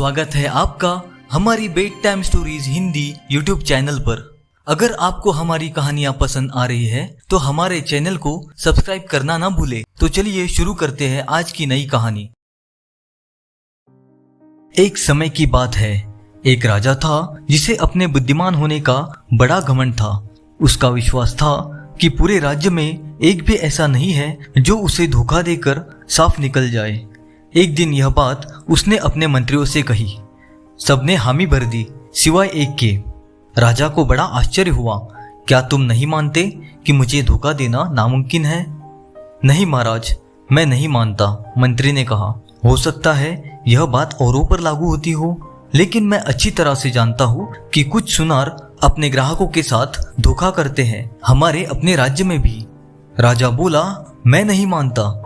स्वागत है आपका हमारी bed time stories Hindi YouTube channel पर। अगर आपको हमारी कहानियां पसंद आ रही है तो हमारे चैनल को सब्सक्राइब करना ना भूले। तो चलिए शुरू करते हैं आज की नई कहानी। एक समय की बात है, एक राजा था जिसे अपने बुद्धिमान होने का बड़ा घमंड था। उसका विश्वास था कि पूरे राज्य में एक भी ऐसा नहीं है जो उसे धोखा देकर साफ निकल जाए। एक दिन यह बात उसने अपने मंत्रियों से कही। सबने हामी भर दी सिवाय एक के। राजा को बड़ा आश्चर्य हुआ। क्या तुम नहीं मानते कि मुझे धोखा देना नामुमकिन है? नहीं महाराज, मैं नहीं मानता, मंत्री ने कहा। हो सकता है यह बात औरों पर लागू होती हो, लेकिन मैं अच्छी तरह से जानता हूँ कि कुछ सुनार अपने ग्राहकों के साथ धोखा करते हैं, हमारे अपने राज्य में भी। राजा बोला, मैं नहीं मानता।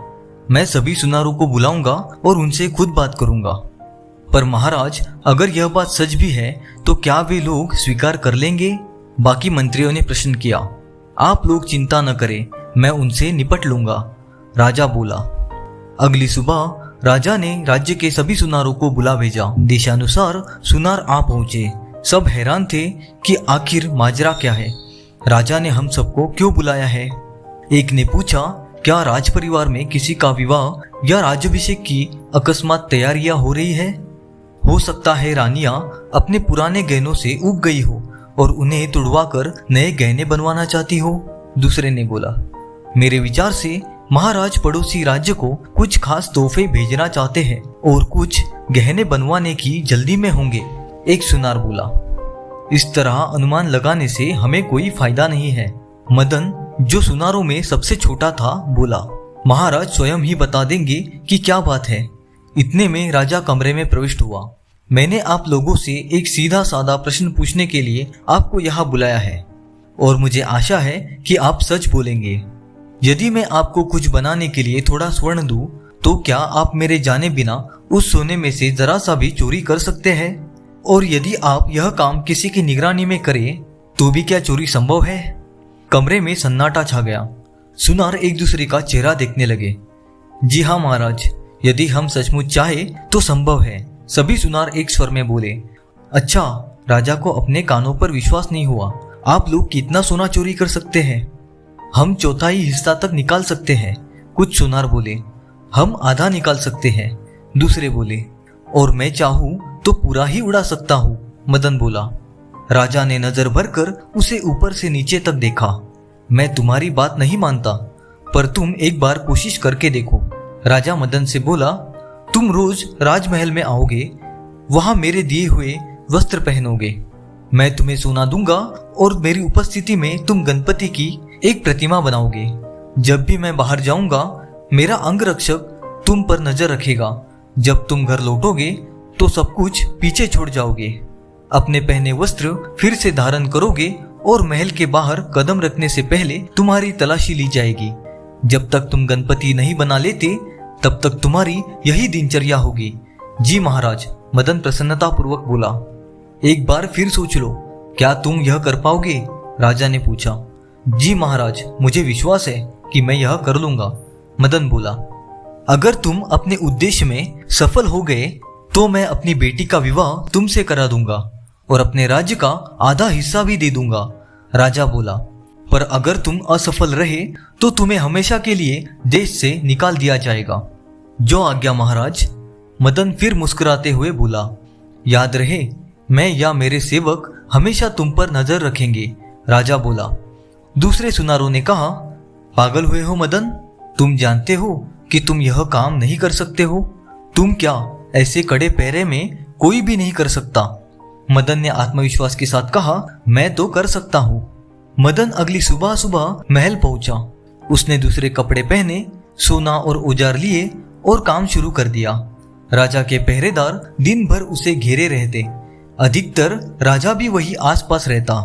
मैं सभी सुनारों को बुलाऊंगा और उनसे खुद बात करूंगा। पर महाराज, अगर यह बात सच भी है तो क्या वे लोग स्वीकार कर लेंगे? बाकी मंत्रियों ने प्रश्न किया। आप लोग चिंता न करें, मैं उनसे निपट लूंगा, राजा बोला। अगली सुबह राजा ने राज्य के सभी सुनारों को बुला भेजा। देशानुसार सुनार आ पहुंचे। सब हैरान थे कि आखिर माजरा क्या है, राजा ने हम सबको क्यों बुलाया है। एक ने पूछा, क्या राज परिवार में किसी का विवाह या राज्याभिषेक की अकस्मात तैयारियां हो रही है? हो सकता है रानियां अपने पुराने गहनों से ऊब गई हो और उन्हें तुड़वाकर नए गहने बनवाना चाहती हो, दूसरे ने बोला। मेरे विचार से महाराज पड़ोसी राज्य को कुछ खास तोहफे भेजना चाहते हैं और कुछ गहने बनवाने की जल्दी में होंगे, एक सुनार बोला। इस तरह अनुमान लगाने से हमें कोई फायदा नहीं है, मदन जो सुनारों में सबसे छोटा था बोला। महाराज स्वयं ही बता देंगे कि क्या बात है। इतने में राजा कमरे में प्रविष्ट हुआ। मैंने आप लोगों से एक सीधा साधा प्रश्न पूछने के लिए आपको यहाँ बुलाया है और मुझे आशा है कि आप सच बोलेंगे। यदि मैं आपको कुछ बनाने के लिए थोड़ा स्वर्ण दूं, तो क्या आप मेरे जाने बिना उस सोने में से जरा सा भी चोरी कर सकते हैं? और यदि आप यह काम किसी की निगरानी में करें तो भी क्या चोरी संभव है? कमरे में सन्नाटा छा गया। सुनार एक दूसरे का चेहरा देखने लगे। जी हाँ महाराज, यदि हम सचमुच चाहे तो संभव है, सभी सुनार एक स्वर में बोले। अच्छा, राजा को अपने कानों पर विश्वास नहीं हुआ। आप लोग कितना सोना चोरी कर सकते हैं? हम चौथाई हिस्सा तक निकाल सकते हैं, कुछ सुनार बोले। हम आधा निकाल सकते हैं, दूसरे बोले। और मैं चाहूं तो पूरा ही उड़ा सकता हूं, मदन बोला। राजा ने नजर भरकर उसे ऊपर से नीचे तक देखा। मैं तुम्हारी बात नहीं मानता, पर तुम एक बार कोशिश करके देखो, राजा मदन से बोला। तुम रोज राजमहल में आओगे, वहां मेरे दिए हुए वस्त्र पहनोगे। मैं तुम्हें सोना दूंगा और मेरी उपस्थिति में तुम गणपति की एक प्रतिमा बनाओगे। जब भी मैं बाहर जाऊंगा, मेरा अंगरक्षक तुम पर नजर रखेगा। जब तुम घर लौटोगे तो सब कुछ पीछे छोड़ जाओगे। अपने पहने वस्त्र फिर से धारण करोगे और महल के बाहर कदम रखने से पहले तुम्हारी तलाशी ली जाएगी। जब तक तुम गणपति नहीं बना लेते तब तक तुम्हारी यही दिनचर्या होगी। जी महाराज, मदन प्रसन्नता पूर्वक बोला। एक बार फिर सोच लो, क्या तुम यह कर पाओगे? राजा ने पूछा। जी महाराज, मुझे विश्वास है कि मैं यह कर लूंगा, मदन बोला। अगर तुम अपने उद्देश्य में सफल हो गए तो मैं अपनी बेटी का विवाह तुमसे करा दूंगा और अपने राज्य का आधा हिस्सा भी दे दूंगा, राजा बोला। पर अगर तुम असफल रहे तो तुम्हें हमेशा के लिए देश से निकाल दिया जाएगा। जो आज्ञा महाराज, मदन फिर मुस्कुराते हुए बोला। याद रहे, मैं या मेरे सेवक हमेशा तुम पर नजर रखेंगे, राजा बोला। दूसरे सुनारों ने कहा, पागल हुए हो मदन? तुम जानते हो कि तुम यह काम नहीं कर सकते हो। तुम क्या ऐसे कड़े पहरे में कोई भी नहीं कर सकता? मदन ने आत्मविश्वास के साथ कहा, मैं तो कर सकता हूँ। मदन अगली सुबह सुबह महल पहुंचा। उसने दूसरे कपड़े पहने, सोना और औजार लिए और काम शुरू कर दिया। राजा के पहरेदार दिन भर उसे घेरे रहते। अधिकतर राजा भी वही आसपास रहता।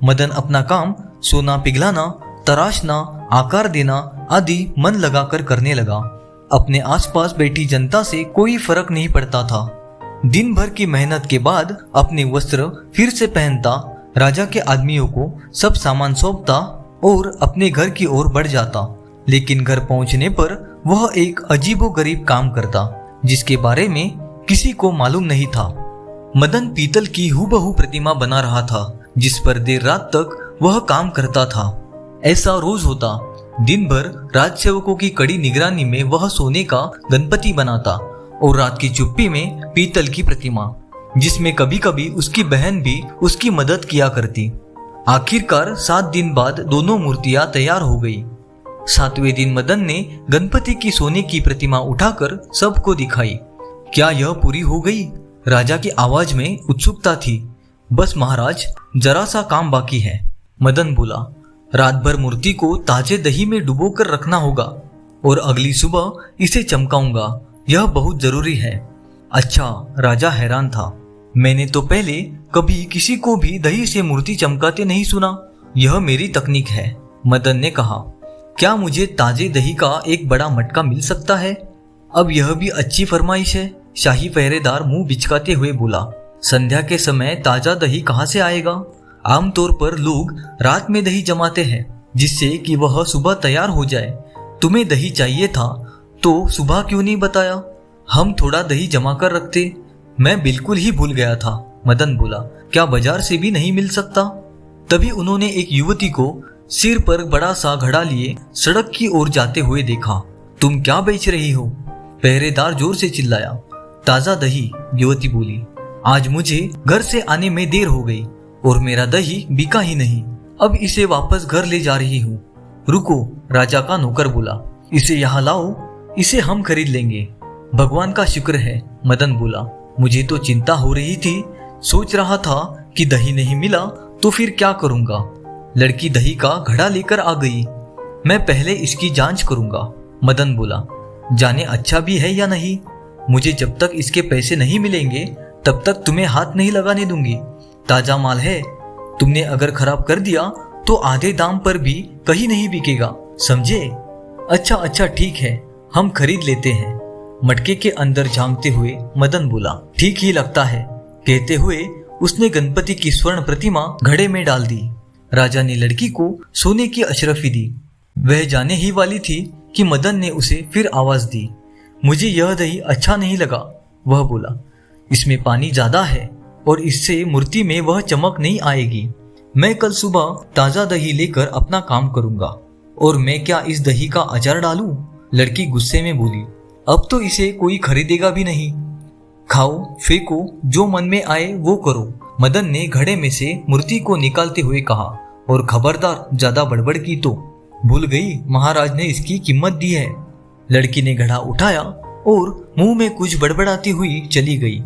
मदन अपना काम सोना पिघलाना, तराशना, आकार देना आदि मन लगाकर करने लगा। अपने आसपास बैठी जनता से कोई फर्क नहीं पड़ता था। दिन भर की मेहनत के बाद अपने वस्त्र फिर से पहनता, राजा के आदमियों को सब सामान सौंपता और अपने घर की ओर बढ़ जाता। लेकिन घर पहुंचने पर वह एक अजीबोगरीब काम करता, जिसके बारे में किसी को मालूम नहीं था। मदन पीतल की हूबहू प्रतिमा बना रहा था जिस पर देर रात तक वह काम करता था। ऐसा रोज होता। दिन भर राजसेवकों की कड़ी निगरानी में वह सोने का गणपति बनाता और रात की चुप्पी में पीतल की प्रतिमा, जिसमें कभी कभी उसकी बहन भी उसकी मदद किया करती। आखिरकार 7 दिन बाद दोनों मूर्तियां तैयार हो गई। 7वें दिन मदन ने गणपति की सोने की प्रतिमा उठाकर सबको दिखाई। क्या यह पूरी हो गई? राजा की आवाज में उत्सुकता थी। बस महाराज, जरा सा काम बाकी है, मदन बोला। रात भर मूर्ति को ताजे दही में डुबोकर रखना होगा और अगली सुबह इसे चमकाऊंगा। यह बहुत जरूरी है। अच्छा, राजा हैरान था। मैंने तो पहले कभी किसी को भी दही से मूर्ति चमकाते नहीं सुना। यह मेरी तकनीक है, मदन ने कहा। क्या मुझे ताजे दही का एक बड़ा मटका मिल सकता है? अब यह भी अच्छी फरमाइश है, शाही पहरेदार मुंह बिचकाते हुए बोला। संध्या के समय ताजा दही कहाँ से आएगा? आमतौर पर लोग रात में दही जमाते हैं जिससे कि वह सुबह तैयार हो जाए। तुम्हें दही चाहिए था तो सुबह क्यों नहीं बताया? हम थोड़ा दही जमा कर रखते। मैं बिल्कुल ही भूल गया था, मदन बोला। क्या बाजार से भी नहीं मिल सकता? तभी उन्होंने एक युवती को सिर पर बड़ा सा घड़ा लिए सड़क की ओर जाते हुए देखा। तुम क्या बेच रही हो? पहरेदार जोर से चिल्लाया। ताजा दही, युवती बोली। आज मुझे घर से आने में देर हो गई और मेरा दही बिका ही नहीं। अब इसे वापस घर ले जा रही हूँ। रुको, राजा का नौकर बोला। इसे यहाँ लाओ, इसे हम खरीद लेंगे। भगवान का शुक्र है, मदन बोला। मुझे तो चिंता हो रही थी। सोच रहा था कि दही नहीं मिला तो फिर क्या करूंगा। लड़की दही का घड़ा लेकर आ गई। मैं पहले इसकी जांच करूंगा, मदन बोला। जाने अच्छा भी है या नहीं। मुझे जब तक इसके पैसे नहीं मिलेंगे तब तक तुम्हें हाथ नहीं लगाने दूंगी। ताजा माल है। तुमने अगर खराब कर दिया तो आधे दाम पर भी कहीं नहीं बिकेगा, समझे? अच्छा ठीक है, हम खरीद लेते हैं, मटके के अंदर झांकते हुए मदन बोला। ठीक ही लगता है, कहते हुए उसने गणपति की स्वर्ण प्रतिमा घड़े में डाल दी। राजा ने लड़की को सोने की अशरफी दी। वह जाने ही वाली थी कि मदन ने उसे फिर आवाज दी। मुझे यह दही अच्छा नहीं लगा, वह बोला। इसमें पानी ज्यादा है और इससे मूर्ति में वह चमक नहीं आएगी। मैं कल सुबह ताजा दही लेकर अपना काम करूंगा। और मैं क्या इस दही का अचार डालूं? लड़की गुस्से में बोली। अब तो इसे कोई खरीदेगा भी नहीं। खाओ, फेंको, जो मन में आए वो करो, मदन ने घड़े में से मूर्ति को निकालते हुए कहा। और खबरदार, ज्यादा बड़बड़ की तो। भूल गई, महाराज ने इसकी कीमत दी है। लड़की ने घड़ा उठाया और मुंह में कुछ बड़बड़ाती हुई चली गई।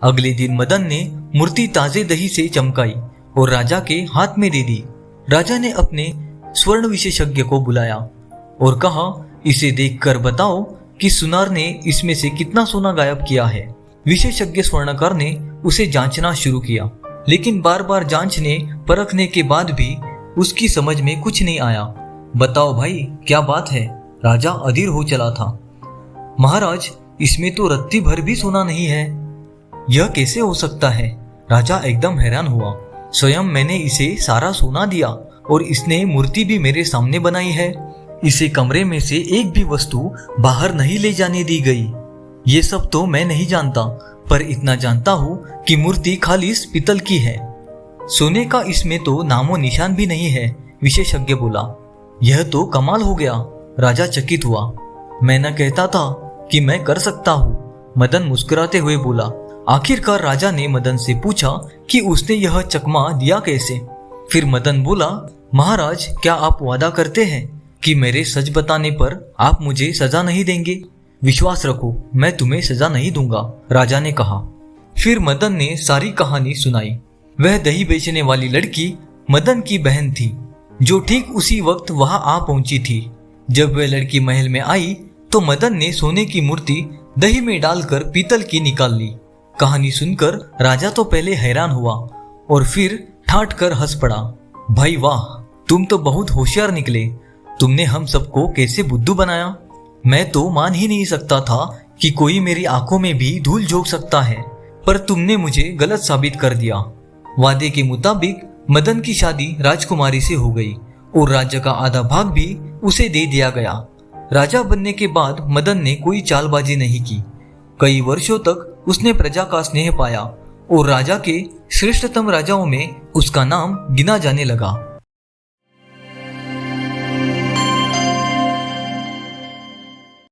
अगले दिन मदन ने मूर्ति ताजे दही से चमकाई और राजा के हाथ में दे दी। राजा ने अपने स्वर्ण विशेषज्ञ को बुलाया और कहा, इसे देखकर बताओ कि सुनार ने इसमें से कितना सोना गायब किया है। विशेषज्ञ स्वर्णकार ने उसे जांचना शुरू किया, लेकिन बार बार जांचने परखने के बाद भी उसकी समझ में कुछ नहीं आया। बताओ भाई, क्या बात है? राजा अधीर हो चला था। महाराज, इसमें तो रत्ती भर भी सोना नहीं है। यह कैसे हो सकता है? राजा एकदम हैरान हुआ। स्वयं मैंने इसे सारा सोना दिया और इसने मूर्ति भी मेरे सामने बनाई है। इसे कमरे में से एक भी वस्तु बाहर नहीं ले जाने दी गई। ये सब तो मैं नहीं जानता, पर इतना जानता हूँ कि मूर्ति खालिस पीतल की है। सोने का इसमें तो नामो निशान भी नहीं है, विशेषज्ञ बोला। यह तो कमाल हो गया, राजा चकित हुआ। मैं न कहता था कि मैं कर सकता हूँ, मदन मुस्कुराते हुए बोला। आखिरकार राजा ने मदन से पूछा कि उसने यह चकमा दिया कैसे। फिर मदन बोला, महाराज, क्या आप वादा करते हैं कि मेरे सच बताने पर आप मुझे सजा नहीं देंगे? विश्वास रखो, मैं तुम्हें सजा नहीं दूंगा, राजा ने कहा। फिर मदन ने सारी कहानी सुनाई। वह दही बेचने वाली लड़की मदन की बहन थी, जो ठीक उसी वक्त वहां आ पहुंची थी। जब वह लड़की महल में आई तो मदन ने सोने की मूर्ति दही में डालकर पीतल की निकाल ली। कहानी सुनकर राजा तो पहले हैरान हुआ और फिर ठाठ कर हंस पड़ा। भाई वाह, तुम तो बहुत होशियार निकले। तुमने हम सबको कैसे बुद्धू बनाया। मैं तो मान ही नहीं सकता था कि कोई मेरी आंखों में भी धूल झोंक सकता है, पर तुमने मुझे गलत साबित कर दिया। वादे के मुताबिक मदन की शादी राजकुमारी से हो गई और राज्य का आधा भाग भी उसे दे दिया गया। राजा बनने के बाद मदन ने कोई चालबाजी नहीं की। कई वर्षों तक उसने प्रजा का स्नेह पाया और राजा के श्रेष्ठतम राजाओं में उसका नाम गिना जाने लगा।